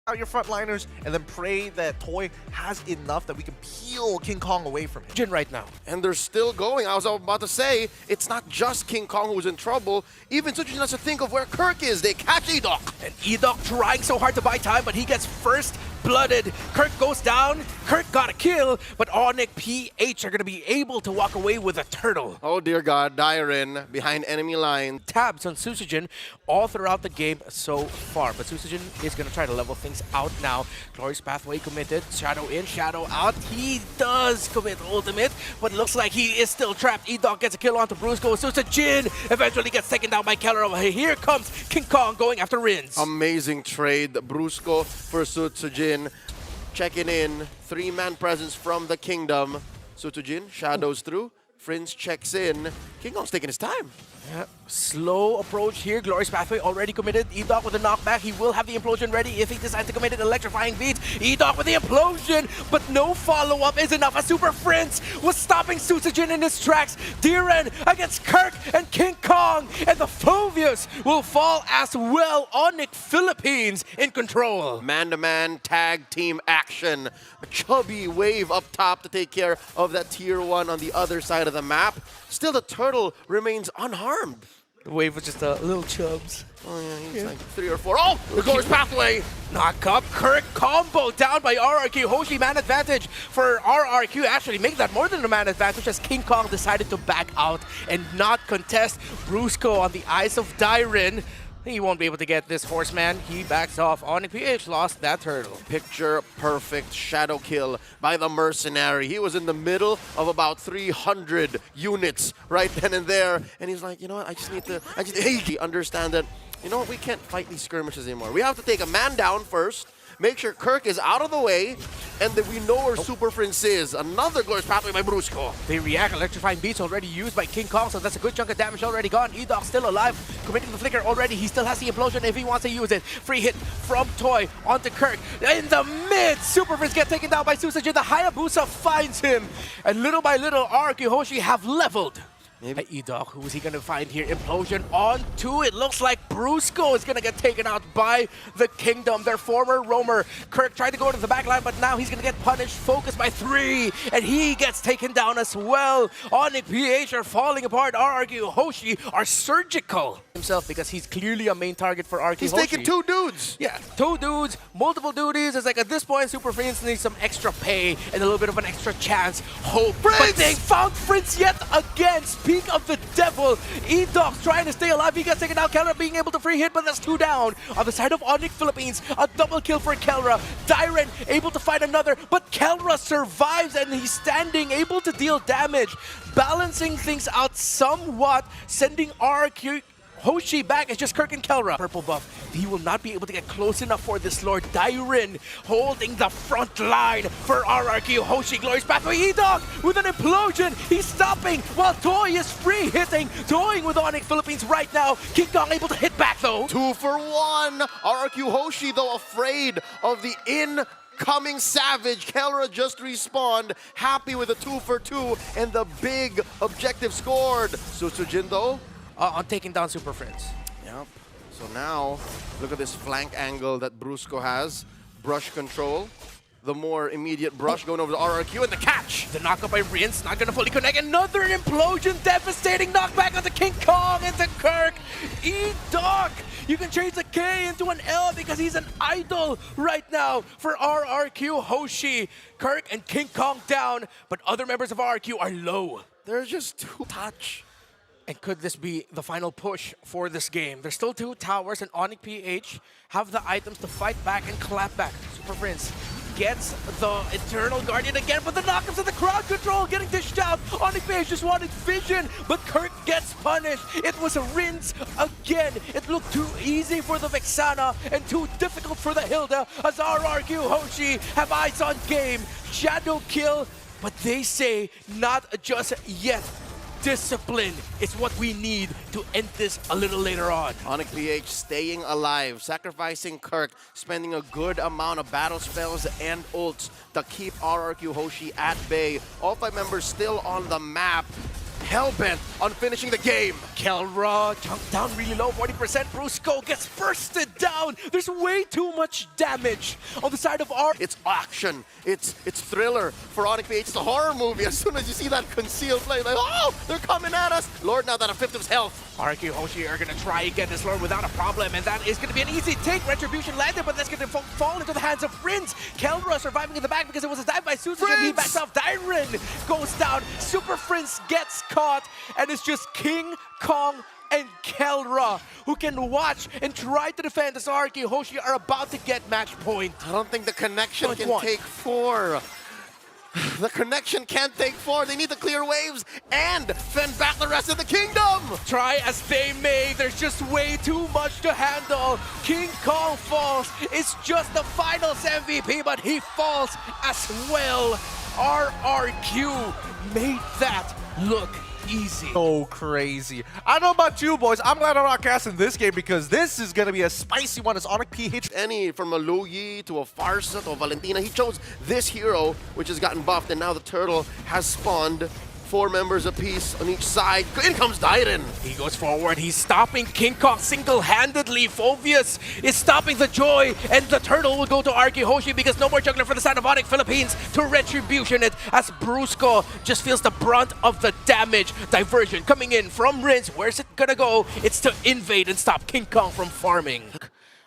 out your frontliners and then pray that Toy has enough that we can peel King Kong away from him. Jin right now. And they're still going. I was about to say, it's not just King Kong who's in trouble. Even Sujin has to think of where Kirk is. They catch Edok. And Edok trying so hard to buy time, but he gets first blooded. Kirk goes down. Kirk got a kill, but Onic PH are going to be able to walk away with a turtle. Oh dear God, Dairin behind enemy line. Tabs on Susujin all throughout the game so far, but Susujin is going to try to level things out now. Glorious Pathway committed. Shadow in, Shadow out. He does commit ultimate, but looks like he is still trapped. Edok gets a kill onto Brusco. Susujin eventually gets taken down by Keller. Here comes King Kong going after Rins. Amazing trade. Brusco for Sutsujin. Checking in. 3-man presence from the Kingdom. Sutsujin shadows through. Friends checks in. King Kong's taking his time. Yeah. Slow approach here. Glorious Pathway already committed. Edok with a knockback. He will have the implosion ready if he decides to commit it. Electrifying beats. Edok with the implosion, but no follow-up is enough. A Super Prince was stopping Susujin in his tracks. Diren against Kirk and King Kong, and the Phobius will fall as well. Onic Philippines in control. Man-to-man tag team action. A chubby wave up top to take care of that tier 1 on the other side of the map. Still, the turtle remains unharmed. The wave was just a little chubs. Oh yeah, he's like 3 or 4. Oh, the Glorious Pathway. Knock up Kirk, combo down by RRQ. Hoshi man advantage for RRQ. Actually make that more than a man advantage as King Kong decided to back out and not contest. Brusco on the eyes of Dairin. He won't be able to get this horseman. He backs off. Onic PH lost that turtle. Picture perfect shadow kill by the mercenary. He was in the middle of about 300 units right then and there. And he's like, you know what, I just need to understand that, you know what, we can't fight these skirmishes anymore. We have to take a man down first, make sure Kirk is out of the way, and that we know where Super Prince is. Another Glorious Pathway by Brusco. They react. Electrifying beats already used by King Kong, so that's a good chunk of damage already gone. Edok still alive, committing the flicker already. He still has the implosion if he wants to use it. Free hit from Toy onto Kirk. In the mid, Super Prince gets taken down by Susujin. The Hayabusa finds him, and little by little, RRQ Hoshi have leveled. Maybe Edok, who is he going to find here? Implosion on 2. It looks like Brusco is going to get taken out by the Kingdom, their former roamer. Kirk tried to go to the back line, but now he's going to get punished. Focused by 3, and he gets taken down as well. Onic PH are falling apart. RRQ Hoshi are surgical himself because he's clearly a main target for RRQ He's Hoshi. taking 2 dudes. Yeah, 2 dudes, multiple duties. It's like at this point, Super Prince needs some extra pay and a little bit of an extra chance. Hope. Prince! But they found Prince yet again. Speak of the devil. Edok's trying to stay alive. He gets taken out. Kelra being able to free hit, but that's 2 down. On the side of Onic Philippines, a double kill for Kelra. Dairen able to find another, but Kelra survives and he's standing, able to deal damage. Balancing things out somewhat, sending RQ Hoshi back. It's just Kirk and Kelra. Purple buff. He will not be able to get close enough for this Lord. Dairin holding the front line for RRQ. Hoshi Glorious Pathway. Edok with an implosion. He's stopping while Toy is free hitting. Toying with Onic Philippines right now. King Kong able to hit back though. 2 for 1. RRQ Hoshi, though, afraid of the incoming Savage. Kelra just respawned, happy with a 2 for 2 and the big objective scored. Sutsujin, though, On taking down Super Friends. yep. So now, look at this flank angle that Brusco has. Brush control. The more immediate brush going over to RRQ and the catch. The knockup by Rins, not gonna fully connect. Another implosion, devastating knockback onto King Kong into Kirk. Edok, you can change the K into an L because he's an idol right now for RRQ Hoshi. Kirk and King Kong down, but other members of RRQ are low. There's just 2 touch. And could this be the final push for this game? There's still 2 towers, and Onic PH have the items to fight back and clap back. Super Prince gets the Eternal Guardian again, but the knockups of the crowd control getting dished out. Onic PH just wanted vision, but Kirk gets punished. It was a rinse again. It looked too easy for the Vexana and too difficult for the Hilda as RRQ Hoshi have eyes on game. Shadow kill, but they say not just yet. Discipline is what we need to end this a little later on. Onic PH staying alive, sacrificing Kirk, spending a good amount of battle spells and ults to keep RRQ Hoshi at bay. All 5 members still on the map. hell-bent on finishing the game. Kelra jumped down really low, 40%. Brusco gets bursted down. There's way too much damage on the side of R. It's action. It's thriller. For Onic PH, it's a horror movie. As soon as you see that concealed play, like, oh, they're coming at us. Lord, now that a fifth of his health. RQ Hoshi are going to try and get this Lord without a problem, and that is going to be an easy take. Retribution landed, but that's going to fall into the hands of Rinz. Kelra surviving in the back because it was a dive by Susan. He backs off. Dyren goes down. Super Prince gets caught, and it's just King Kong and Kelra who can watch and try to defend as RQ Hoshi are about to get match point. I don't think the connection Point can one. take 4. The connection can't take 4. They need to clear waves and fend back the rest of the kingdom. Try as they may, there's just way too much to handle. King Kong falls. It's just the finals MVP, but he falls as well. RRQ made that look easy. So crazy. I don't know about you boys. I'm glad I'm not casting this game because this is going to be a spicy one as Onic PH. Any from a Luyi to a Farsa to a Valentina, he chose this hero, which has gotten buffed, and now the turtle has spawned 4 members apiece on each side. In comes Dyren. He goes forward. He's stopping King Kong single-handedly. Phobius is stopping the Joy, and the turtle will go to RQ Hoshi because no more juggler for the side of Onic Philippines to retribution it as Brusco just feels the brunt of the damage. Diversion coming in from Rinz. Where's it gonna go? It's to invade and stop King Kong from farming.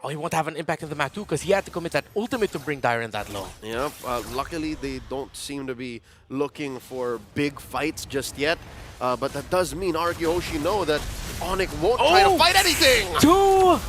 Oh, he won't have an impact in the map too because he had to commit that ultimate to bring Dyren that low. Yep, luckily they don't seem to be looking for big fights just yet. But that does mean RQ Hoshi know that Onic won't try to fight anything! Too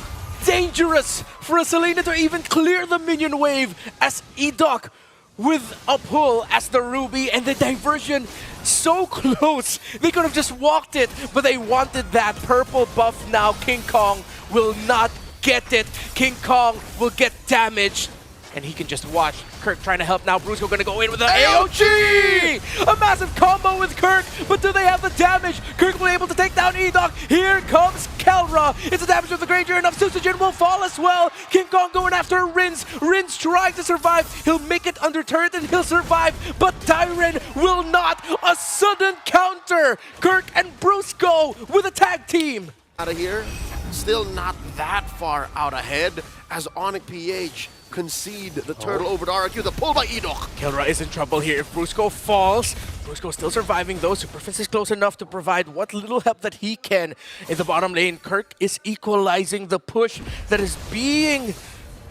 dangerous for a Selena to even clear the minion wave as Edok with a pull as the Ruby and the diversion so close. They could have just walked it, but they wanted that purple buff now. King Kong will not get it. King Kong will get damaged, and he can just watch. Kirk trying to help now. Brusco gonna go in with the AOG! A massive combo with Kirk, but do they have the damage? Kirk will be able to take down Edok. Here comes Kelra. It's a damage of the Granger, and Susujin will fall as well. King Kong going after Rinz. Rinz trying to survive. He'll make it under turret and he'll survive, but Dyren will not. A sudden counter. Kirk and Brusco with a tag team. Out of here, still not that far out ahead as Onic PH concede the turtle over to RQ. The pull by Edok. Kelra is in trouble here. If Brusco falls, Brusco still surviving though. Superfist is close enough to provide what little help that he can in the bottom lane. Kirk is equalizing the push that is being,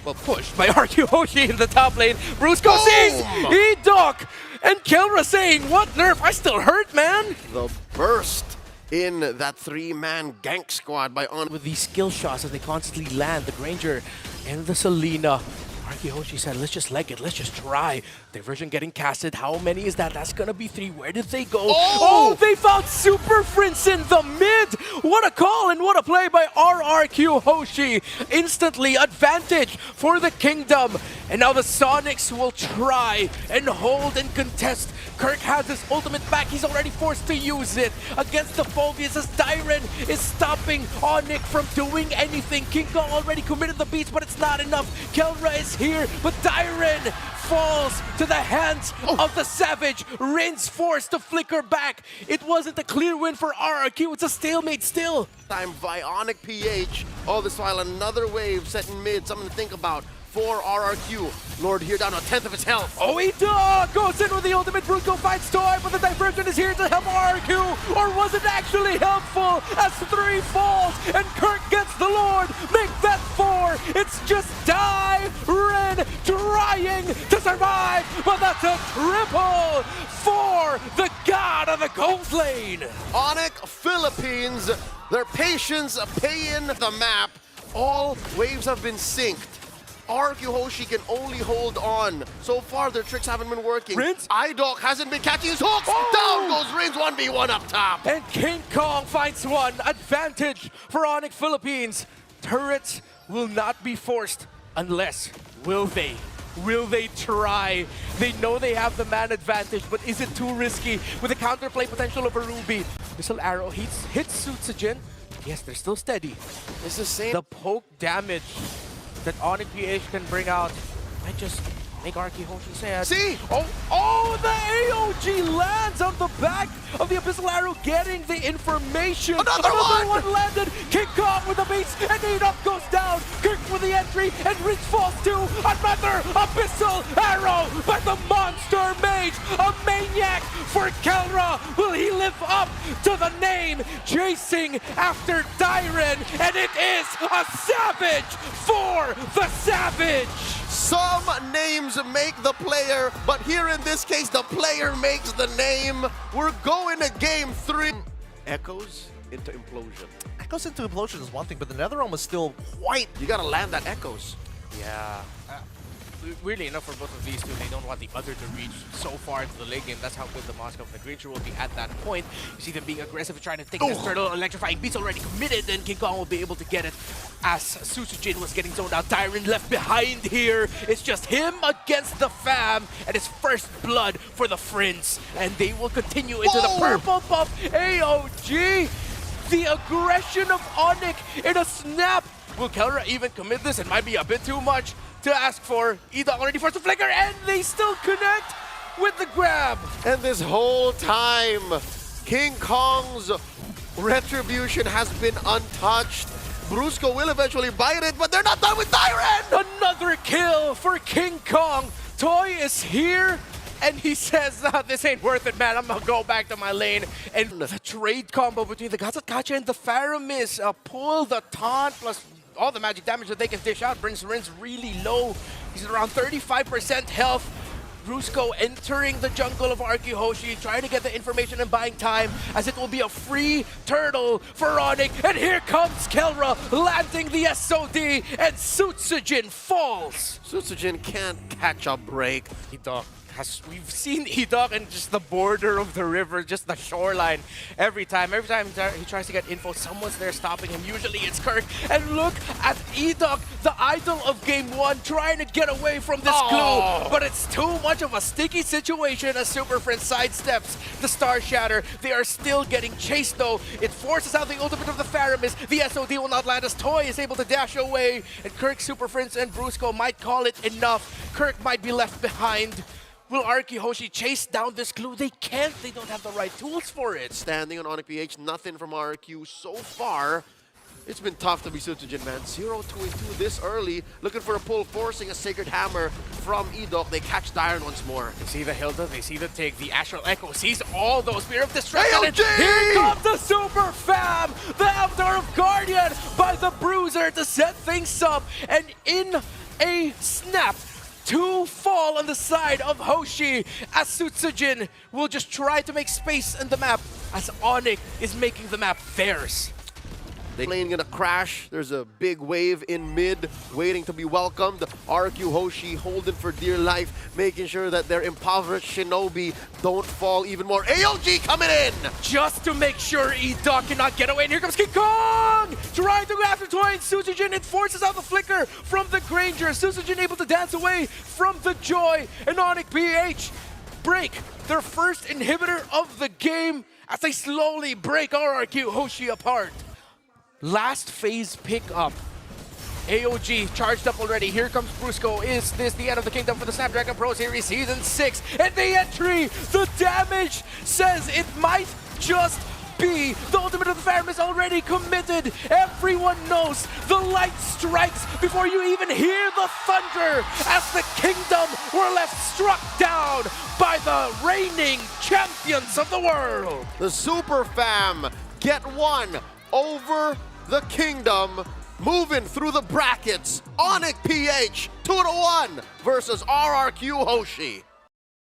well, pushed by RQ Hoshi in the top lane. Brusco sees Edok, and Kelra saying, "What nerf? I still hurt, man." The burst in that 3-man gank squad by Onic. With these skill shots as they constantly land, the Granger and the Selena. RQ Hoshi said, let's just leg it, let's just try. Diversion getting casted. How many is that? That's gonna be 3. Where did they go? Oh, they found Super Prince in the mid! What a call and what a play by RRQ Hoshi. Instantly advantage for the kingdom. And now the Sonics will try and hold and contest. Kirk has his ultimate back. He's already forced to use it against the Phobius as Dyren is stopping Onic from doing anything. King Kong already committed the beats, but it's not enough. Kelra is here, but Dyren falls to the hands of the Savage. Rinz forced to flicker back. It wasn't a clear win for RRQ. It's a stalemate still. Time by Onic PH. All this while another wave set in mid. Something to think about for RRQ. Lord here down to 1/10 of his health. Oh, he goes in with the ultimate. Brusco finds Toy, but the Diversion is here to help RRQ. Or was it actually helpful as 3 falls and Kirk gets the Lord? Make that 4. It's just Dyren trying to survive, but that's a triple for the god of the gold lane. Onic Philippines, their patience paying the map. All waves have been synced. RQ Hoshi can only hold on. So far, their tricks haven't been working. Rinz? Idok hasn't been catching his hooks. Down goes Rinz, 1v1 up top. And King Kong finds one. Advantage for Onic Philippines. Turrets will not be forced unless, will they? Will they try? They know they have the man advantage, but is it too risky with the counterplay potential of a Ruby? Missile arrow hits Sutsujin. Yes, they're still steady. It's the same. The poke damage that Onic PH can bring out might just think RQ Hoshi said. See? Oh, the AOG lands on the back of the Abyssal Arrow, getting the information. Another one landed. King Kong with the base, and Enoch goes down. Kirk with the entry, and Rich falls to another Abyssal Arrow by the Monster Mage. A maniac for Kelra. Will he live up to the name? Chasing after Dyren, and it is a Savage for the Savage. Some names make the player, but here in this case, the player makes the name. We're going to game 3. Echoes into Implosion. Echoes into Implosion is one thing, but the Netherrealm is still quite... You gotta land that Echoes. Yeah. Weirdly enough, for both of these two, they don't want the other to reach so far into the late game. That's how good the Moscow of the Creature will be at that point. You see them being aggressive and trying to take this turtle. Electrifying Beat's already committed, and King Kong will be able to get it as Susujin was getting zoned out. Dyren left behind here. It's just him against the fam, and his first blood for the Friends. And they will continue into the purple buff AOG. The aggression of Onic in a snap. Will Kelra even commit this? It might be a bit too much to ask for. Eda already forced the flicker, and they still connect with the grab. And this whole time, King Kong's retribution has been untouched. Brusco will eventually bite it, but they're not done with Dyren! Another kill for King Kong. Toy is here, and he says, this ain't worth it, man. I'm gonna go back to my lane. And the trade combo between the Gatsatkacha and the Faramis, pull the taunt plus all the magic damage that they can dish out brings Rin's really low. He's at around 35% health. Brusco entering the jungle of RQ Hoshi, trying to get the information and buying time, as it will be a free turtle for Onic. And here comes Kelra landing the SOD, and Sutsujin falls. Sutsujin can't catch a break. We've seen Edok and just the border of the river, just the shoreline. Every time he tries to get info, someone's there stopping him. Usually it's Kirk. And look at Edok, the idol of game 1, trying to get away from this clue. But it's too much of a sticky situation as Super Friend sidesteps the Star Shatter. They are still getting chased though. It forces out the ultimate of the Faramis. The SOD will not land as Toy is able to dash away. And Kirk, Super Friends, and Brusco might call it enough. Kirk might be left behind. Will RQ Hoshi chase down this clue? They can't. They don't have the right tools for it. Standing on Onic PH, nothing from RQ so far. It's been tough to be Sutsujin, man. 0-2-2 this early. Looking for a pull, forcing a Sacred Hammer from Edok. They catch Dyren once more. They see the Hilda, they see the take. The Astral Echo sees all those. Spear of Destruction. AOG! And here comes the Super Fam! The Avatar of Guardian by the Bruiser to set things up. And in a snap, 2 fall on the side of Hoshi, as Sutsujin will just try to make space in the map as Onic is making the map theirs. The lane gonna crash. There's a big wave in mid, waiting to be welcomed. RQ Hoshi holding for dear life, making sure that their impoverished shinobi don't fall even more. AOG coming in! Just to make sure Edok cannot get away. And here comes King Kong! Trying to go after Toy and Susujin. It forces out the flicker from the Granger. Susujin able to dance away from the Joy. And Onic PH break their first inhibitor of the game as they slowly break RQ Hoshi apart. Last phase pickup. AOG charged up already. Here comes Brusco. Is this the end of the kingdom for the Snapdragon Pro Series Season 6? And the entry, the damage says it might just be. The ultimate of the Faramis already committed. Everyone knows the light strikes before you even hear the thunder as the kingdom were left struck down by the reigning champions of the world. The Super Fam get one over the kingdom, moving through the brackets. Onic PH 2-1 versus RRQ Hoshi.